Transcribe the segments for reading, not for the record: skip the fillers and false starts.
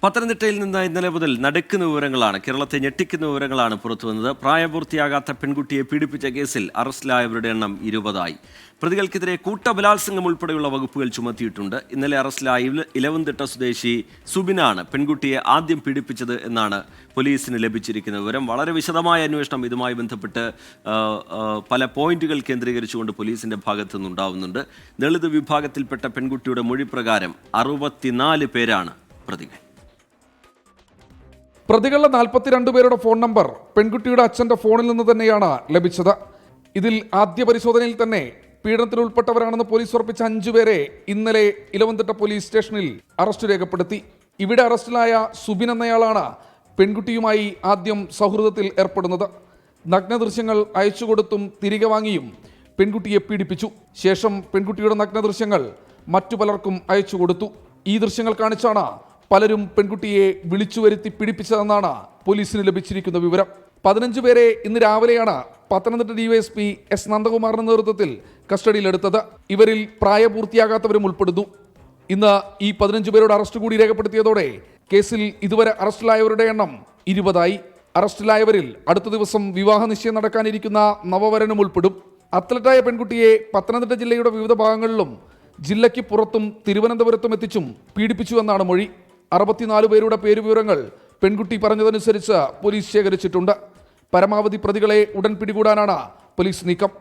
പത്തനംതിട്ടയിൽ നിന്ന് ഇന്നലെ മുതൽ നടുക്കുന്ന വിവരങ്ങളാണ്, കേരളത്തെ ഞെട്ടിക്കുന്ന വിവരങ്ങളാണ് പുറത്തുവന്നത്. പ്രായപൂർത്തിയാകാത്ത പെൺകുട്ടിയെ പീഡിപ്പിച്ച കേസിൽ അറസ്റ്റിലായവരുടെ എണ്ണം 20ആയി. പ്രതികൾക്കെതിരെ കൂട്ടബലാത്സംഗം ഉൾപ്പെടെയുള്ള വകുപ്പുകൾ ചുമത്തിയിട്ടുണ്ട്. ഇന്നലെ അറസ്റ്റിലായ ഇലവന്തിട്ട സ്വദേശി സുബിനാണ് പെൺകുട്ടിയെ ആദ്യം പീഡിപ്പിച്ചത് എന്നാണ് പോലീസിന് ലഭിച്ചിരിക്കുന്ന വിവരം. വളരെ വിശദമായ അന്വേഷണം ഇതുമായി ബന്ധപ്പെട്ട് പല പോയിന്റുകൾ കേന്ദ്രീകരിച്ചുകൊണ്ട് പോലീസിന്റെ ഭാഗത്തു നിന്നുണ്ടാവുന്നുണ്ട്. ദളിത് വിഭാഗത്തിൽപ്പെട്ട പെൺകുട്ടിയുടെ മൊഴി പ്രകാരം 64 പേരാണ് പ്രതികൾ. പ്രതികളുടെ 42 പേരുടെ ഫോൺ നമ്പർ പെൺകുട്ടിയുടെ അച്ഛന്റെ ഫോണിൽ നിന്ന് തന്നെയാണ് ലഭിച്ചത്. ഇതിൽ ആദ്യ പരിശോധനയിൽ തന്നെ പീഡനത്തിൽ ഉൾപ്പെട്ടവരാണെന്ന് പോലീസ് ഉറപ്പിച്ച 5 പേരെ ഇന്നലെ ഇലവന്തിട്ട പോലീസ് സ്റ്റേഷനിൽ അറസ്റ്റ് രേഖപ്പെടുത്തി. ഇവിടെ അറസ്റ്റിലായ സുബിൻ എന്നയാളാണ് പെൺകുട്ടിയുമായി ആദ്യം സൗഹൃദത്തിൽ ഏർപ്പെടുന്നത്. നഗ്നദൃശ്യങ്ങൾ അയച്ചുകൊടുത്തും തിരികെ വാങ്ങിയും പെൺകുട്ടിയെ പീഡിപ്പിച്ചു. ശേഷം പെൺകുട്ടിയുടെ നഗ്നദൃശ്യങ്ങൾ മറ്റു പലർക്കും അയച്ചു കൊടുത്തു. ഈ ദൃശ്യങ്ങൾ കാണിച്ചാണ് പലരും പെൺകുട്ടിയെ വിളിച്ചു വരുത്തി പീഡിപ്പിച്ചതെന്നാണ് പോലീസിന് ലഭിച്ചിരിക്കുന്ന വിവരം. 15 പേരെ ഇന്ന് രാവിലെയാണ് പത്തനംതിട്ട ഡിവൈഎസ്പി എസ് നന്ദകുമാറിന്റെ നേതൃത്വത്തിൽ കസ്റ്റഡിയിലെടുത്തത്. ഇവരിൽ പ്രായപൂർത്തിയാകാത്തവരും ഉൾപ്പെടുന്നു. ഇന്ന് ഈ 15 പേരുടെ അറസ്റ്റ് കൂടി രേഖപ്പെടുത്തിയതോടെ കേസിൽ ഇതുവരെ അറസ്റ്റിലായവരുടെ എണ്ണം 20ആയി. അറസ്റ്റിലായവരിൽ അടുത്ത ദിവസം വിവാഹ നിശ്ചയം നടക്കാനിരിക്കുന്ന നവവരനും ഉൾപ്പെടും. അത്ലറ്റായ പെൺകുട്ടിയെ പത്തനംതിട്ട ജില്ലയുടെ വിവിധ ഭാഗങ്ങളിലും ജില്ലയ്ക്ക് പുറത്തും തിരുവനന്തപുരത്തും എത്തിച്ചും പീഡിപ്പിച്ചു എന്നാണ് മൊഴി. 64 പേരുടെ പേരുവിവരങ്ങൾ പെൺകുട്ടി പറഞ്ഞതനുസരിച്ച് പോലീസ് ശേഖരിച്ചിട്ടുണ്ട്. പരമാവധി പ്രതികളെ ഉടൻ പിടികൂടാനാണ് പോലീസ് നീക്കം.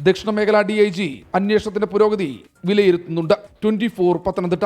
ദക്ഷിണ മേഖല DIG അന്വേഷണത്തിന്റെ പുരോഗതി വിലയിരുത്തുന്നുണ്ട്. 24 പത്തനംതിട്ട.